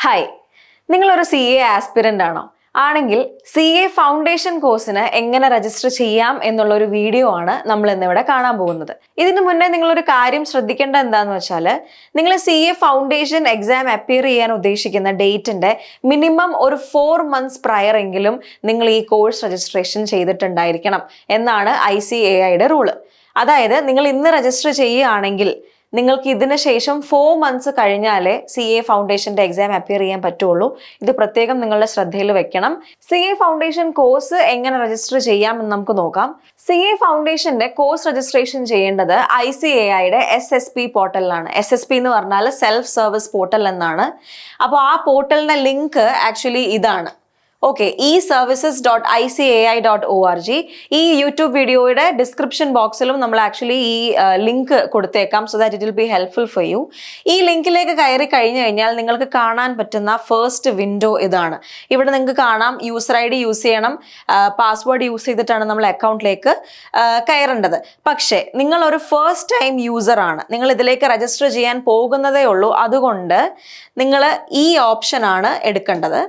Hi, നിങ്ങളൊരു CA aspirant ആണോ? ആണെങ്കിൽ CA ഫൗണ്ടേഷൻ കോഴ്സിന് എങ്ങനെ രജിസ്റ്റർ ചെയ്യാം എന്നുള്ള ഒരു വീഡിയോ ആണ് നമ്മൾ ഇന്നിവിടെ കാണാൻ പോകുന്നത്. ഇതിനു മുന്നേ നിങ്ങളൊരു കാര്യം ശ്രദ്ധിക്കേണ്ട എന്താന്ന് വെച്ചാൽ, നിങ്ങൾ CA ഫൗണ്ടേഷൻ എക്സാം അപ്പിയർ ചെയ്യാൻ ഉദ്ദേശിക്കുന്ന ഡേറ്റിന്റെ മിനിമം ഒരു 4 months പ്രയർ എങ്കിലും നിങ്ങൾ ഈ കോഴ്സ് രജിസ്ട്രേഷൻ ചെയ്തിട്ടുണ്ടായിരിക്കണം എന്നാണ് ICAIയുടെ റൂള്. അതായത് നിങ്ങൾ ഇന്ന് രജിസ്റ്റർ ചെയ്യുകയാണെങ്കിൽ നിങ്ങൾക്ക് ഇതിന് ശേഷം 4 months കഴിഞ്ഞാലേ CA ഫൗണ്ടേഷന്റെ എക്സാം അപ്പിയർ ചെയ്യാൻ പറ്റുള്ളൂ. ഇത് പ്രത്യേകം നിങ്ങളുടെ ശ്രദ്ധയിൽ വെക്കണം. CA ഫൗണ്ടേഷൻ കോഴ്സ് എങ്ങനെ രജിസ്റ്റർ ചെയ്യാം എന്ന് നമുക്ക് നോക്കാം. CA ഫൗണ്ടേഷന്റെ കോഴ്സ് രജിസ്ട്രേഷൻ ചെയ്യേണ്ടത് ICAIയുടെ SSP പോർട്ടലിലാണ്. SSP എന്ന് പറഞ്ഞാൽ സെൽഫ് സർവീസ് പോർട്ടൽ എന്നാണ്. അപ്പോൾ ആ പോർട്ടലിന്റെ ലിങ്ക് ആക്ച്വലി ഇതാണ്. Okay, eservices.icai.org. ഈ യൂട്യൂബ് വീഡിയോയുടെ ഡിസ്ക്രിപ്ഷൻ ബോക്സിലും നമ്മൾ ആക്ച്വലി ഈ ലിങ്ക് കൊടുത്തേക്കാം, so that it will be helpful for you. ഈ ലിങ്കിലേക്ക് കയറി കഴിഞ്ഞു കഴിഞ്ഞാൽ നിങ്ങൾക്ക് കാണാൻ പറ്റുന്ന ഫസ്റ്റ് വിൻഡോ ഇതാണ്. ഇവിടെ നിങ്ങൾക്ക് കാണാം യൂസർ ID യൂസ് ചെയ്യണം, പാസ്വേഡ് യൂസ് ചെയ്തിട്ടാണ് നമ്മൾ അക്കൗണ്ടിലേക്ക് കയറേണ്ടത്. പക്ഷേ നിങ്ങൾ ഒരു ഫസ്റ്റ് ടൈം യൂസർ ആണ്, നിങ്ങൾ ഇതിലേക്ക് രജിസ്റ്റർ ചെയ്യാൻ പോകുന്നതേ ഉള്ളൂ. അതുകൊണ്ട് നിങ്ങൾ ഈ ഓപ്ഷനാണ് എടുക്കേണ്ടത്.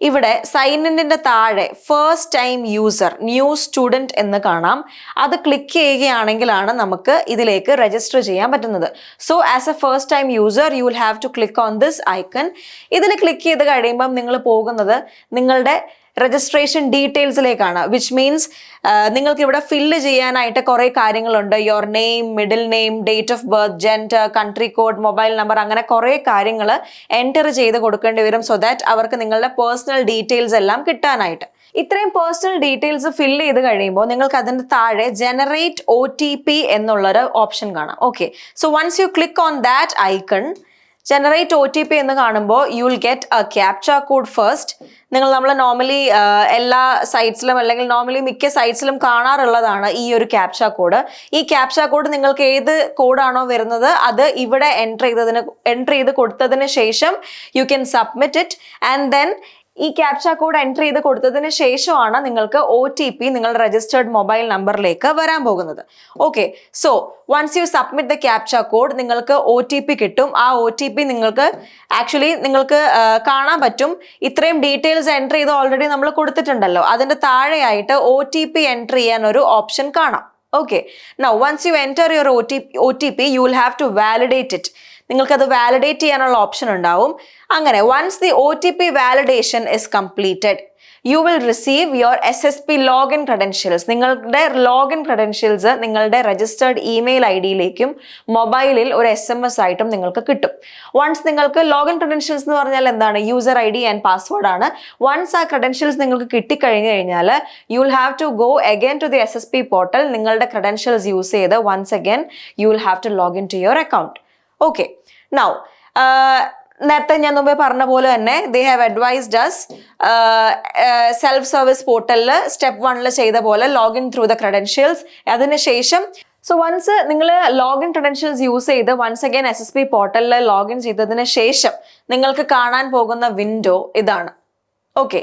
ഇവിടെ സൈൻ ഇന്നിന്റെ താഴെ first time user new student എന്ന് കാണാം. അത് ക്ലിക്ക് ചെയ്യുകയാണെങ്കിലാണ് നമുക്ക് ഇതിലേക്ക് രജിസ്റ്റർ ചെയ്യാൻ പറ്റുന്നത്. So as a first time user you will have to click on this icon. ഇതിൽ ക്ലിക്ക് ചെയ്ത് കഴിയുമ്പം നിങ്ങൾ പോകുന്നത് നിങ്ങളുടെ രജിസ്ട്രേഷൻ ഡീറ്റെയിൽസിലേക്കാണ്. വിച്ച് മീൻസ് നിങ്ങൾക്ക് ഇവിടെ ഫില്ല് ചെയ്യാനായിട്ട് കുറേ കാര്യങ്ങളുണ്ട്. Your name, middle name, date of birth, gender, country code, mobile number, അങ്ങനെ കുറേ കാര്യങ്ങൾ എൻറ്റർ ചെയ്ത് കൊടുക്കേണ്ടി വരും. സോ ദാറ്റ് അവർക്ക് നിങ്ങളുടെ പേഴ്സണൽ ഡീറ്റെയിൽസ് എല്ലാം കിട്ടാനായിട്ട്. ഇത്രയും പേഴ്സണൽ ഡീറ്റെയിൽസ് ഫില്ല് ചെയ്ത് കഴിയുമ്പോൾ നിങ്ങൾക്ക് അതിൻ്റെ താഴെ ജനറേറ്റ് OTP എന്നുള്ളൊരു ഓപ്ഷൻ കാണാം. Okay, so once you click on that icon, generate OTP എന്ന് കാണുമ്പോൾ you will get a captcha code first. നമ്മൾ നോർമലി എല്ലാ സൈറ്റ്സിലും അല്ലെങ്കിൽ നോർമലി മിക്ക സൈറ്റ്സിലും കാണാറുള്ളതാണ് ഈ ഒരു ക്യാപ്ച കോഡ്. ഈ ക്യാപ്ച കോഡ് നിങ്ങൾക്ക് ഏത് കോഡാണോ വരുന്നത് അത് ഇവിടെ എൻറ്റർ ചെയ്ത് കൊടുത്തതിന് ശേഷം you can submit it. And then ഈ ക്യാപ്ച കോഡ് എൻറ്റർ ചെയ്ത് കൊടുത്തതിന് ശേഷമാണ് നിങ്ങൾക്ക് OTP നിങ്ങളുടെ രജിസ്റ്റേർഡ് മൊബൈൽ നമ്പറിലേക്ക് വരാൻ പോകുന്നത്. Okay, so once you submit the captcha code നിങ്ങൾക്ക് OTP കിട്ടും. ആ OTP നിങ്ങൾക്ക് കാണാൻ പറ്റും. ഇത്രയും ഡീറ്റെയിൽസ് എൻറ്റർ ചെയ്ത് ഓൾറെഡി നമ്മൾ കൊടുത്തിട്ടുണ്ടല്ലോ, അതിൻ്റെ താഴെയായിട്ട് OTP എൻറ്റർ ചെയ്യാൻ ഒരു ഓപ്ഷൻ കാണാം. Okay, now once you enter your OTP you will have to validate it. നിങ്ങൾക്കത് വാലിഡേറ്റ് ചെയ്യാനുള്ള ഓപ്ഷൻ ഉണ്ടാവും. അങ്ങനെ once the OTP validation is completed you will receive your SSP login credentials. നിങ്ങളുടെ login credentials നിങ്ങളുടെ registered email IDയിലേക്കും മൊബൈലിൽ ഒരു SMS ആയിട്ടും നിങ്ങൾക്ക് കിട്ടും. വൺസ് നിങ്ങൾക്ക് ലോഗിൻ ക്രെഡൻഷ്യൽസ് എന്ന് പറഞ്ഞാൽ എന്താണ്? യൂസർ ID ആൻഡ് പാസ്വേഡ് ആണ്. വൺസ് ആ ക്രെഡൻഷ്യൽസ് നിങ്ങൾക്ക് കിട്ടിക്കഴിഞ്ഞു കഴിഞ്ഞാൽ you will have to go again to the SSP portal. നിങ്ങളുടെ ക്രെഡൻഷ്യൽസ് യൂസ് ചെയ്ത് once again you will have to login to your account. Okay, now നേരത്തെ ഞാൻ മുമ്പേ പറഞ്ഞ പോലെ തന്നെ they have advised as self service പോർട്ടലിൽ സ്റ്റെപ്പ് 1 ചെയ്ത പോലെ ലോഗിൻ ത്രൂ ദ ക്രെഡൻഷ്യൽസ്. അതിനുശേഷം വൺസ് നിങ്ങൾ ലോഗിൻ ക്രെഡൻഷ്യൽസ് യൂസ് ചെയ്ത് വൺസ് അഗൈൻ SSP പോർട്ടലിൽ ലോഗിൻ ചെയ്തതിന് ശേഷം നിങ്ങൾക്ക് കാണാൻ പോകുന്ന വിൻഡോ ഇതാണ്. ഓക്കെ,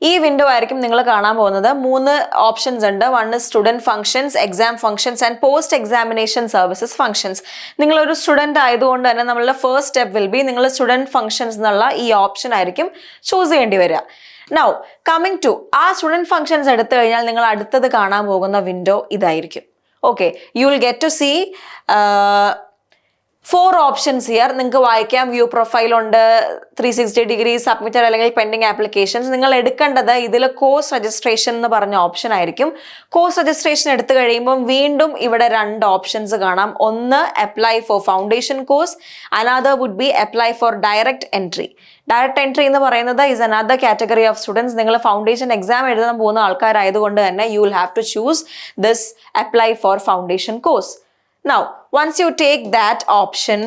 ഈ വിൻഡോ ആയിരിക്കും നിങ്ങൾ കാണാൻ പോകുന്നത്. 3 ഓപ്ഷൻസ് ഉണ്ട്. 1 student functions, exam functions and post examination services functions. നിങ്ങളൊരു സ്റ്റുഡൻറ് ആയതുകൊണ്ട് തന്നെ നമ്മളുടെ ഫസ്റ്റ് സ്റ്റെപ്പ് വിൽ ബി നിങ്ങൾ സ്റ്റുഡൻറ് ഫംഗ്ഷൻസ് എന്നുള്ള ഈ ഓപ്ഷൻ ആയിരിക്കും ചൂസ് ചെയ്യേണ്ടി വരിക. നൗ കമ്മിങ് ടു ആ സ്റ്റുഡൻറ് ഫംഗ്ഷൻസ് എടുത്തു കഴിഞ്ഞാൽ നിങ്ങൾ അടുത്തത് കാണാൻ പോകുന്ന വിൻഡോ ഇതായിരിക്കും. Okay, you will get to see 4 options here. നിങ്ങൾക്ക് വായിക്കാം. വ്യൂ പ്രൊഫൈൽ ഉണ്ട്, 360 ഡിഗ്രി, സബ്മിറ്റഡ് അല്ലെങ്കിൽ പെൻഡിങ് ആപ്ലിക്കേഷൻസ്. നിങ്ങൾ എടുക്കേണ്ടത് ഇതിൽ കോഴ്സ് രജിസ്ട്രേഷൻ എന്ന് പറഞ്ഞ ഓപ്ഷൻ ആയിരിക്കും. കോഴ്സ് രജിസ്ട്രേഷൻ എടുത്തു കഴിയുമ്പം വീണ്ടും ഇവിടെ 2 ഓപ്ഷൻസ് കാണാം. ഒന്ന് apply for foundation course, another would be apply for direct entry. Direct entry എന്ന് പറയുന്നത് is another category of students. നിങ്ങൾ ഫൗണ്ടേഷൻ എക്സാം എഴുതാൻ പോകുന്ന ആൾക്കാരായതുകൊണ്ട് തന്നെ you will have to choose this apply for foundation course. Now, once you take that option,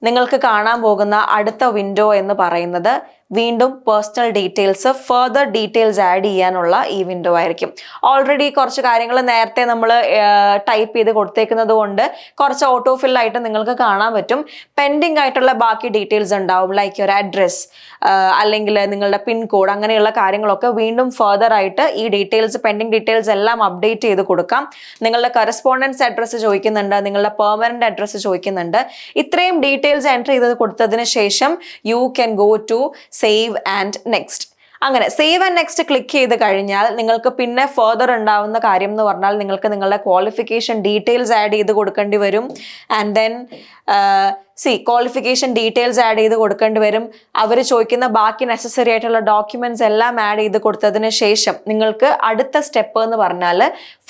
നിങ്ങൾക്ക് കാണാൻ പോകുന്ന അടുത്ത വിൻഡോ എന്ന് പറയുന്നത് വീണ്ടും personal details, further details add ചെയ്യാനുള്ള ഈ വിൻഡോ ആയിരിക്കും. ഓൾറെഡി കുറച്ച് കാര്യങ്ങൾ നേരത്തെ നമ്മൾ ടൈപ്പ് ചെയ്ത് കൊടുത്തേക്കുന്നത് കൊണ്ട് കുറച്ച് ഓട്ടോ ഫിൽ ആയിട്ട് നിങ്ങൾക്ക് കാണാൻ പറ്റും. പെൻഡിങ് ആയിട്ടുള്ള ബാക്കി ഡീറ്റെയിൽസ് ഉണ്ടാവും, ലൈക്ക് യുവർ അഡ്രസ് അല്ലെങ്കിൽ നിങ്ങളുടെ പിൻ കോഡ്, അങ്ങനെയുള്ള കാര്യങ്ങളൊക്കെ വീണ്ടും ഫർദർ ആയിട്ട് ഈ ഡീറ്റെയിൽസ്, പെൻഡിങ് ഡീറ്റെയിൽസ് എല്ലാം അപ്ഡേറ്റ് ചെയ്ത് കൊടുക്കാം. നിങ്ങളുടെ കറസ്പോണ്ടൻസ് അഡ്രസ്സ് ചോദിക്കുന്നുണ്ട്, നിങ്ങളുടെ പെർമനന്റ് അഡ്രസ്സ് ചോദിക്കുന്നുണ്ട്. ഇത്രയും ഡീറ്റെയിൽസ് ഡീറ്റെയിൽസ് എൻ്റർ ചെയ്ത് കൊടുത്തതിന് ശേഷം you can go to save and next. അങ്ങനെ സേവ് ആൻഡ് നെക്സ്റ്റ് ക്ലിക്ക് ചെയ്ത് കഴിഞ്ഞാൽ നിങ്ങൾക്ക് പിന്നെ ഫർദർ ഉണ്ടാവുന്ന കാര്യം എന്ന് പറഞ്ഞാൽ നിങ്ങൾക്ക് നിങ്ങളുടെ ക്വാളിഫിക്കേഷൻ ഡീറ്റെയിൽസ് ആഡ് ചെയ്ത് കൊടുക്കേണ്ടി വരും. And then qualification details add ചെയ്ത് കൊടുക്കേണ്ടി വരും. അവർ ചോദിക്കുന്ന ബാക്കി നെസസറി ആയിട്ടുള്ള ഡോക്യുമെന്റ്സ് എല്ലാം ആഡ് ചെയ്ത് കൊടുത്തതിന് ശേഷം നിങ്ങൾക്ക് അടുത്ത സ്റ്റെപ്പ് എന്ന് പറഞ്ഞാൽ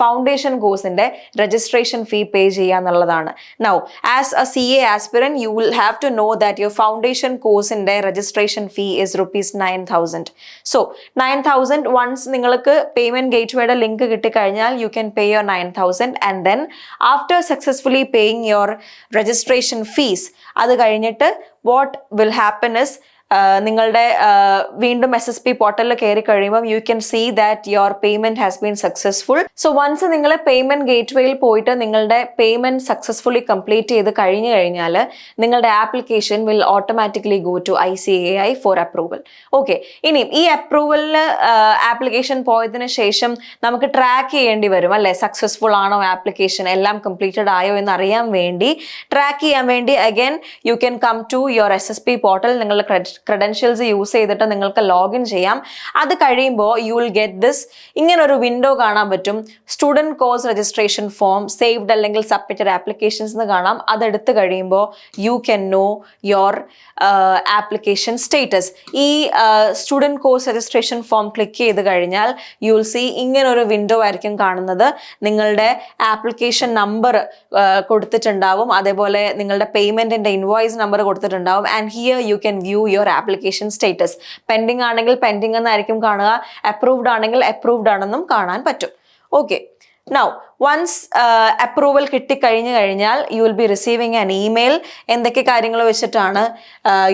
ഫൗണ്ടേഷൻ കോഴ്സിന്റെ രജിസ്ട്രേഷൻ ഫീ പേ ചെയ്യുക എന്നുള്ളതാണ്. Now as A CA aspirant you will have to know that your foundation കോഴ്സിന്റെ registration fee is ₹9,000. So 9,000 once നിങ്ങൾക്ക് പേയ്മെന്റ് ഗേറ്റ്വേയുടെ ലിങ്ക് കിട്ടിക്കഴിഞ്ഞാൽ you can pay your 9,000 and then after successfully paying your registration fees അത് കഴിഞ്ഞിട്ട് what will happen is നിങ്ങളുടെ വീണ്ടും SSP പോർട്ടലിൽ കയറി കഴിയുമ്പോൾ you can see that your payment has been successful. So once നിങ്ങൾ പേയ്മെന്റ് ഗേറ്റ്വേയിൽ പോയിട്ട് നിങ്ങളുടെ പേയ്മെന്റ് സക്സസ്ഫുള്ളി കംപ്ലീറ്റ് ചെയ്ത് കഴിഞ്ഞു കഴിഞ്ഞാൽ നിങ്ങളുടെ application will automatically go to ICAI for approval. Okay, ഇനി ഈ അപ്രൂവലിന് ആപ്ലിക്കേഷൻ പോയതിനു ശേഷം നമുക്ക് ട്രാക്ക് ചെയ്യേണ്ടി വരും അല്ലെ, സക്സസ്ഫുൾ ആണോ ആപ്ലിക്കേഷൻ, എല്ലാം കംപ്ലീറ്റഡ് ആയോ എന്ന് അറിയാൻ വേണ്ടി ട്രാക്ക് ചെയ്യാൻ വേണ്ടി again you can come to your SSP portal. നിങ്ങളുടെ ക്രെഡൻഷ്യൽസ് യൂസ് ചെയ്തിട്ട് നിങ്ങൾക്ക് ലോഗിൻ ചെയ്യാം. അത് കഴിയുമ്പോൾ യു വിൽ ഗെറ്റ് ദിസ് ഇങ്ങനൊരു വിൻഡോ കാണാൻ പറ്റും. Student course registration form saved അല്ലെങ്കിൽ സബ്മിറ്റഡ് ആപ്ലിക്കേഷൻസ് എന്ന് കാണാം. അതെടുത്ത് കഴിയുമ്പോൾ you can know your application status. ഈ student course registration form click ചെയ്ത് കഴിഞ്ഞാൽ യു വിൽ സീ ഇങ്ങനൊരു വിൻഡോ ആയിരിക്കും കാണുന്നത്. നിങ്ങളുടെ ആപ്ലിക്കേഷൻ നമ്പർ കൊടുത്തിട്ടുണ്ടാവും, അതേപോലെ നിങ്ങളുടെ പേയ്മെന്റിന്റെ ഇൻവോയ്സ് നമ്പർ കൊടുത്തിട്ടുണ്ടാവും. And here you can view your application status. Pending ആണെങ്കിൽ പെൻഡിങ് എന്നായിരിക്കും കാണുക, അപ്രൂവ്ഡ് ആണെങ്കിൽ അപ്രൂവ്ഡ് ആണെന്നും കാണാൻ പറ്റും. ഓക്കെ, നൗ വൺസ് അപ്രൂവൽ കിട്ടിക്കഴിഞ്ഞു കഴിഞ്ഞാൽ you will be receiving an email. എന്തൊക്കെ കാര്യങ്ങൾ വെച്ചിട്ടാണ്?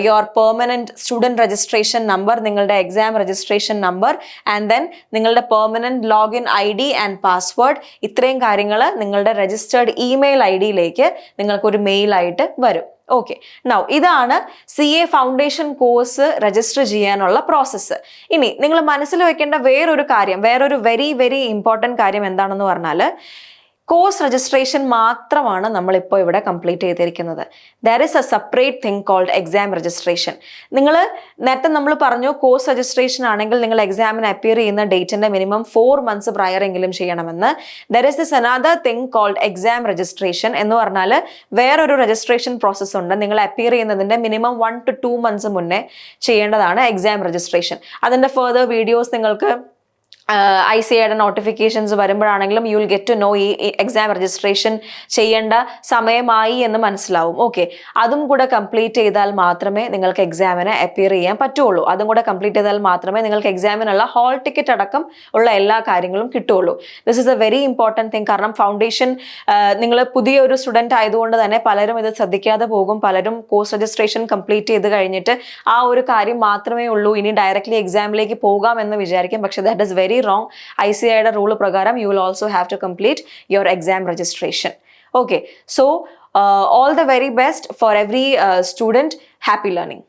Your permanent student registration number, നിങ്ങളുടെ exam registration number, and then നിങ്ങളുടെ permanent login ID and password. ഇത്രയും കാര്യങ്ങൾ നിങ്ങളുടെ രജിസ്റ്റേർഡ് ഇമെയിൽ IDയിലേക്ക് നിങ്ങൾക്കൊരു മെയിൽ ആയിട്ട് വരും. ഓക്കെ, നൗ ഇതാണ് CA ഫൗണ്ടേഷൻ കോഴ്സ് രജിസ്റ്റർ ചെയ്യാനുള്ള പ്രോസസ്സ്. ഇനി നിങ്ങൾ മനസ്സിൽ വെക്കേണ്ട വേറൊരു വെരി വെരി ഇമ്പോർട്ടൻറ്റ് കാര്യം എന്താണെന്ന് പറഞ്ഞാൽ കോഴ്സ് രജിസ്ട്രേഷൻ മാത്രമാണ് നമ്മളിപ്പോൾ ഇവിടെ കംപ്ലീറ്റ് ചെയ്തിരിക്കുന്നത്. There is a separate thing called exam registration. നേരത്തെ നമ്മൾ പറഞ്ഞു കോഴ്സ് രജിസ്ട്രേഷൻ ആണെങ്കിൽ നിങ്ങൾ എക്സാമിന് അപ്പിയർ ചെയ്യുന്ന ഡേറ്റിന്റെ മിനിമം 4 months പ്രയർ എങ്കിലും ചെയ്യണമെന്ന്. There is this another thing called exam registration എന്ന് പറഞ്ഞാൽ വേറൊരു രജിസ്ട്രേഷൻ പ്രോസസ്സ് ഉണ്ട്. നിങ്ങൾ അപ്പിയർ ചെയ്യുന്നതിന്റെ മിനിമം 1 to 2 months മുന്നേ ചെയ്യേണ്ടതാണ് എക്സാം രജിസ്ട്രേഷൻ. അതിന്റെ ഫർദർ വീഡിയോസ് നിങ്ങൾക്ക് ICAIയുടെ നോട്ടിഫിക്കേഷൻസ് വരുമ്പോഴാണെങ്കിലും you will get to know ഈ എക്സാം രജിസ്ട്രേഷൻ ചെയ്യേണ്ട സമയമായി എന്ന് മനസ്സിലാവും. ഓക്കെ, അതും കൂടെ കംപ്ലീറ്റ് ചെയ്താൽ മാത്രമേ നിങ്ങൾക്ക് എക്സാമിന് അപ്പിയർ ചെയ്യാൻ പറ്റുള്ളൂ. അതും കൂടെ കംപ്ലീറ്റ് ചെയ്താൽ മാത്രമേ നിങ്ങൾക്ക് എക്സാമിനുള്ള ഹോൾ ടിക്കറ്റ് അടക്കം ഉള്ള എല്ലാ കാര്യങ്ങളും കിട്ടുള്ളൂ. This is A very important thing. കാരണം ഫൗണ്ടേഷൻ നിങ്ങൾ പുതിയൊരു സ്റ്റുഡൻറ് ആയതുകൊണ്ട് തന്നെ പലരും ഇത് ശ്രദ്ധിക്കാതെ പോകും. പലരും കോഴ്സ് രജിസ്ട്രേഷൻ കംപ്ലീറ്റ് ചെയ്ത് കഴിഞ്ഞിട്ട് ആ ഒരു കാര്യം മാത്രമേ ഉള്ളൂ, ഇനി ഡയറക്റ്റ്ലി എക്സാമിലേക്ക് പോകാം എന്ന് വിചാരിക്കും. പക്ഷേ ദാറ്റ് ഇസ് വെരി wrong. ICAIയുടെ റൂൾ പ്രകാരം you will also have to complete your exam registration. Okay, so all the very best for every student. Happy learning.